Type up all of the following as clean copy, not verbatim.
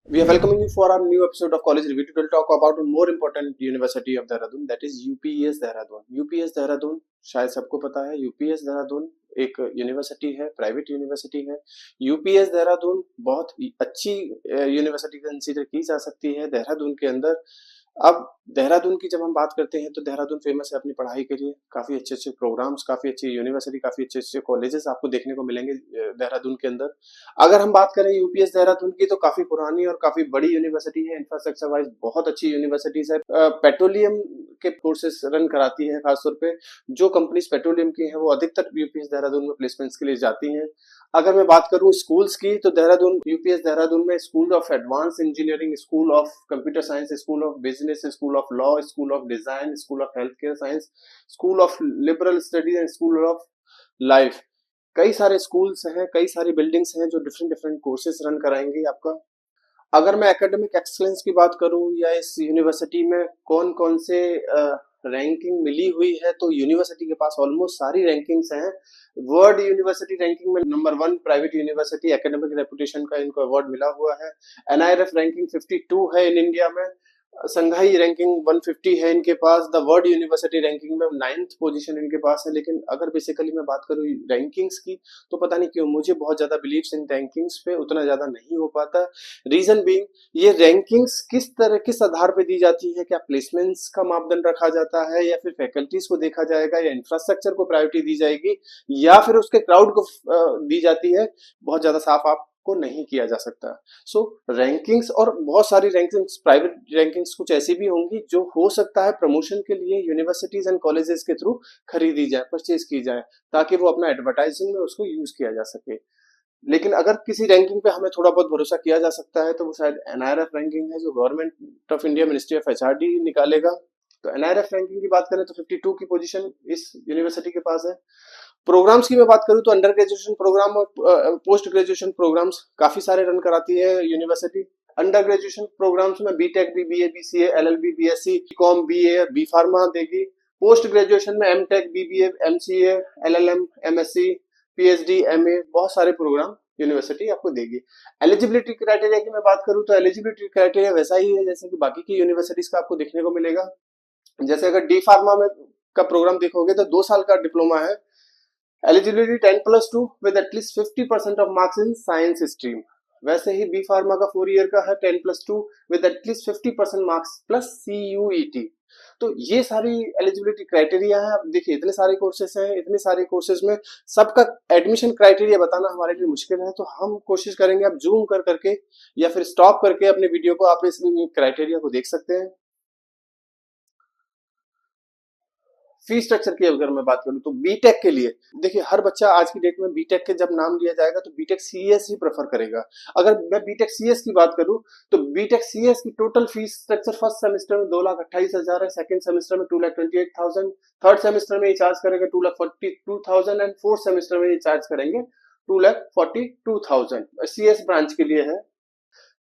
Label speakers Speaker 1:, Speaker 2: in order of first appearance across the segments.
Speaker 1: We are welcoming you for our new episode of College Review. Today we'll talk about a more important university of Dehradun, that is UPS Dehradun. UPS Dehradun शायद सबको पता है, UPS Dehradun एक university है, private university है। UPS Dehradun बहुत अच्छी university consider की जा सकती है देहरादून के अंदर। अब देहरादून की जब हम बात करते हैं तो देहरादून फेमस है अपनी पढ़ाई के लिए। काफी अच्छे अच्छे प्रोग्राम्स, काफी अच्छी यूनिवर्सिटी, काफी अच्छे अच्छे कॉलेजेस आपको देखने को मिलेंगे देहरादून के अंदर। अगर हम बात करें यूपीएस देहरादून की तो काफी पुरानी और काफी बड़ी यूनिवर्सिटी है। इंफ्रास्ट्रक्चर वाइज बहुत अच्छी यूनिवर्सिटीज है। पेट्रोलियम के कोर्सेस रन कराती है खासतौर पे। जो कंपनीज पेट्रोलियम की है वो अधिकतर यूपीएस देहरादून में प्लेसमेंट्स के लिए जाती हैं। अगर मैं बात करूं स्कूल्स की तो देहरादून यूपीएस देहरादून में school of advance engineering, school of computer science, school of business, school of law, school of design, school of health care science, school of liberal studies and school of life. कई सारे schools हैं, कई सारी buildings हैं जो different different courses run कराएंगे आपका। अगर मैं एकेडमिक एक्सलेंस की बात करूं या इस यूनिवर्सिटी में कौन कौन से रैंकिंग मिली हुई है, तो यूनिवर्सिटी के पास ऑलमोस्ट सारी रैंकिंग्स हैं। वर्ल्ड यूनिवर्सिटी रैंकिंग में number 1 private university, academic reputation का इनको अवार्ड मिला हुआ है। एनआईआरएफ रैंकिंग 52 है इन इंडिया में। संघाई रैंकिंग 150 है इनके पास। द वर्ल्ड यूनिवर्सिटी रैंकिंग में 9th पोजीशन इनके पास है। लेकिन अगर बेसिकली मैं बात करूं रैंकिंग्स की तो पता नहीं क्यों मुझे बहुत ज्यादा बिलीव्स इन रैंकिंग्स पे उतना ज्यादा नहीं हो पाता। रीजन बीइंग, ये रैंकिंग्स किस आधार पे दी जाती है? क्या प्लेसमेंट्स का मापदंड रखा जाता है, या फिर फैकल्टीज को देखा जाएगा, या इंफ्रास्ट्रक्चर को प्रायोरिटी दी जाएगी, या फिर उसके क्राउड को दी जाती है? बहुत ज्यादा साफ आपको नहीं किया जा सकता। सो रैंकिंग्स, और बहुत सारी रैंकिंग्स, प्राइवेट रैंकिंग्स कुछ ऐसी भी होंगी जो हो सकता है प्रमोशन के लिए यूनिवर्सिटीज एंड कॉलेजेस के थ्रू खरीदी जाए, परचेज की जाए, ताकि वो अपना एडवर्टाइजिंग में उसको यूज किया जा सके। लेकिन अगर किसी रैंकिंग पे हमें थोड़ा बहुत भरोसा किया जा सकता है तो वो शायद एनआईआरएफ रैंकिंग है, जो government of India ministry of HRD निकालेगा। तो एनआईआरएफ रैंकिंग की बात करें तो 52 की पोजीशन इस यूनिवर्सिटी के पास है। प्रोग्राम्स की मैं बात करूं तो अंडर ग्रेजुएशन प्रोग्राम और पोस्ट ग्रेजुएशन प्रोग्राम्स काफी सारे रन कराती है यूनिवर्सिटी। अंडर ग्रेजुएशन प्रोग्राम्स में BTech, BBA, BCA, LLB, BSc, BCom, BA, B pharma देगी। पोस्ट ग्रेजुएशन में MTech, BBA, MCA, LLM, MSc, PhD, MA, बहुत सारे प्रोग्राम यूनिवर्सिटी आपको देगी। एलिजिबिलिटी क्राइटेरिया की मैं बात करूं तो एलिजिबिलिटी क्राइटेरिया वैसा ही है जैसे कि बाकी की यूनिवर्सिटीज का आपको देखने को मिलेगा। जैसे अगर डी फार्मा में का प्रोग्राम देखोगे तो 2 साल का डिप्लोमा है। Eligibility 10+2 with at least 50% of marks in science stream. वैसे ही बी फार्मा का 4 ईयर का है 10+2 with at least 50% marks plus CUET। तो ये सारी एलिजिबिलिटी क्राइटेरिया है। अब देखिए इतने सारे कोर्सेज हैं, इतने सारे कोर्सेज में सबका एडमिशन क्राइटेरिया बताना हमारे लिए मुश्किल है, तो हम कोशिश करेंगे आप जूम कर करके या फिर स्टॉप करके अपने वीडियो को आप इस क्राइटेरिया को देख सकते हैं। फी स्ट्रक्चर की अगर मैं बात करूं तो बीटेक के लिए देखिए हर बच्चा आज की डेट में बीटेक के जब नाम लिया जाएगा तो बीटेक सीएस ही प्रेफर करेगा। अगर मैं बीटेक सीएस की बात करूं तो बीटेक सीएस की total fees structure first semester में 2,28,000 है, सेकंड सेमेस्टर में 2,28,000, थर्ड सेमेस्टर में ये चार्ज करेंगे 2,42,000 एंड फोर्थ सेमेस्टर में ये चार्ज करेंगे 2,42,000। सीएस ब्रांच के लिए है।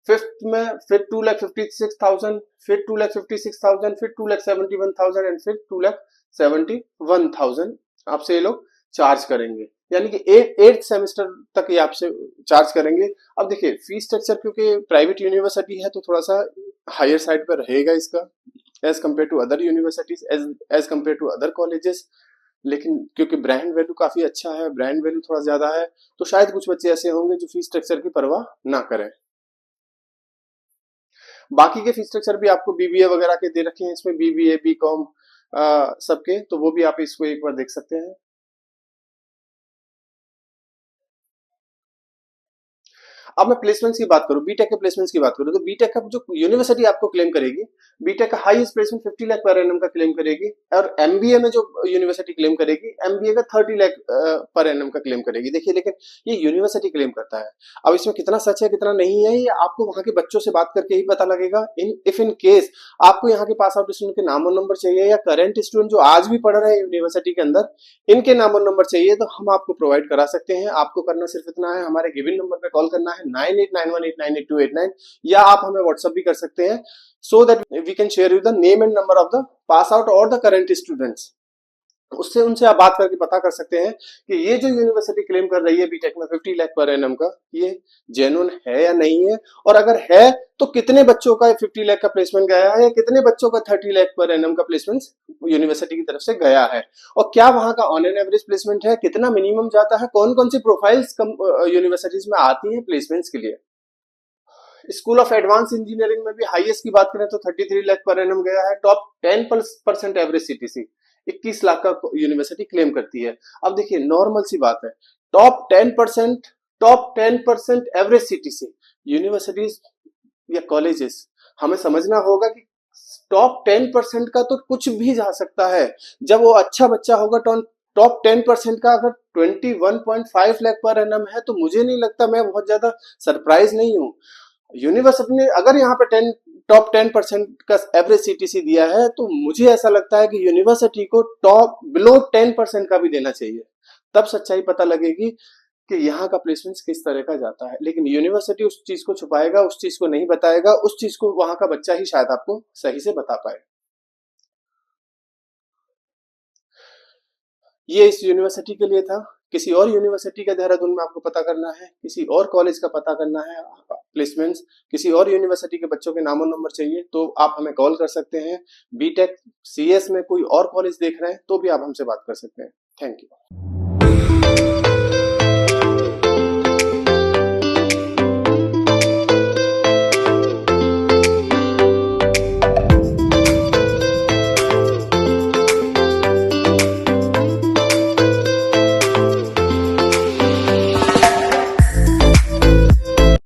Speaker 1: फिफ्थ में फिर 2,56,000, फिर 2,56,000, फिर 2,71,000 एंड फिर 2,71,000 आपसे ये लोग चार्ज करेंगे। यानी कि 8th सेमेस्टर तक ये आपसे चार्ज करेंगे। अब देखिए फी स्ट्रक्चर क्योंकि प्राइवेट यूनिवर्सिटी है तो थोड़ा सा हायर साइड पर रहेगा इसका as compared to other universities, as compared to other colleges. लेकिन क्योंकि ब्रांड वैल्यू काफी अच्छा है, ब्रांड वैल्यू थोड़ा ज्यादा है, तो शायद कुछ बच्चे ऐसे होंगे जो फी स्ट्रक्चर की परवाह ना करें। बाकी के फीस स्ट्रक्चर भी आपको बीबीए वगैरह के दे रखे हैं इसमें, बीबीए, बीकॉम सबके, तो वो भी आप इसको एक बार देख सकते हैं। अब मैं प्लेसमेंट्स की बात करूं, बीटेक के प्लेसमेंट्स की बात करूं तो बीटेक का जो यूनिवर्सिटी आपको क्लेम करेगी, बीटेक का highest placement 50 lakh per annum का क्लेम करेगी। और एमबीए में जो यूनिवर्सिटी क्लेम करेगी, एमबीए का 30 लाख पर एनम का क्लेम करेगी। देखिए लेकिन ये यूनिवर्सिटी क्लेम करता है। अब इसमें कितना सच है कितना नहीं है ये आपको वहां के बच्चों से बात करके ही पता लगेगा। इन केस आपको यहाँ के पास आउट स्टूडेंट के नाम और नंबर चाहिए, या करंट स्टूडेंट जो आज भी पढ़ रहे हैं यूनिवर्सिटी के अंदर, इनके नाम और नंबर चाहिए, तो हम आपको प्रोवाइड करा सकते हैं। आपको करना सिर्फ इतना है, हमारे गिवन नंबर पे कॉल करना है 9891898289, या आप हमें व्हाट्सएप भी कर सकते हैं, so that we can share you the name and number of the pass out और द करंट स्टूडेंट्स। उससे उनसे आप बात करके पता कर सकते हैं कि ये जो यूनिवर्सिटी क्लेम कर रही है बीटेक में 50 लाख पर एनम का, ये जेन्युइन है या नहीं है, और अगर है तो कितने बच्चों का 50 लाख का प्लेसमेंट गया है, या कितने बच्चों का 30 लाख पर एनम का प्लेसमेंट यूनिवर्सिटी की तरफ से गया है, और क्या वहां का ऑन एन एवरेज प्लेसमेंट है, कितना मिनिमम जाता है, कौन कौन सी प्रोफाइल्स यूनिवर्सिटीज में आती है प्लेसमेंट्स के लिए। स्कूल ऑफ एडवांस इंजीनियरिंग में भी हाईएस्ट की बात करें तो 33 लाख पर एनम गया है। टॉप 10% एवरेज सीटीसी 21 लाख का यूनिवर्सिटी क्लेम करती है। अब देखिए नॉर्मल सी बात है, टॉप 10% एवरेज सीटीसी यूनिवर्सिटीज या कॉलेजेस, हमें समझना होगा कि टॉप 10% का तो कुछ भी जा सकता है। जब वो अच्छा बच्चा होगा टॉप 10% का अगर 21.5 लाख पर एनम है तो मुझे नहीं लगता, मैं बहुत ज्यादा सरप्राइज नहीं हूं। यूनिवर्सिटी ने अगर यहाँ पे टॉप 10% का एवरेज सीटीसी दिया है तो मुझे ऐसा लगता है कि यूनिवर्सिटी को टॉप बिलो 10% का भी देना चाहिए, तब सच्चाई पता लगेगी कि यहाँ का प्लेसमेंट किस तरह का जाता है। लेकिन यूनिवर्सिटी उस चीज को छुपाएगा, उस चीज को नहीं बताएगा, उस चीज को वहां का बच्चा ही शायद आपको सही से बता पाए। ये इस यूनिवर्सिटी के लिए था। किसी और यूनिवर्सिटी का देहरादून में आपको पता करना है, किसी और कॉलेज का पता करना है, प्लेसमेंट्स किसी और यूनिवर्सिटी के बच्चों के नामो नंबर चाहिए तो आप हमें कॉल कर सकते हैं। बीटेक सीएस में कोई और कॉलेज देख रहे हैं तो भी आप हमसे बात कर सकते हैं। Thank you.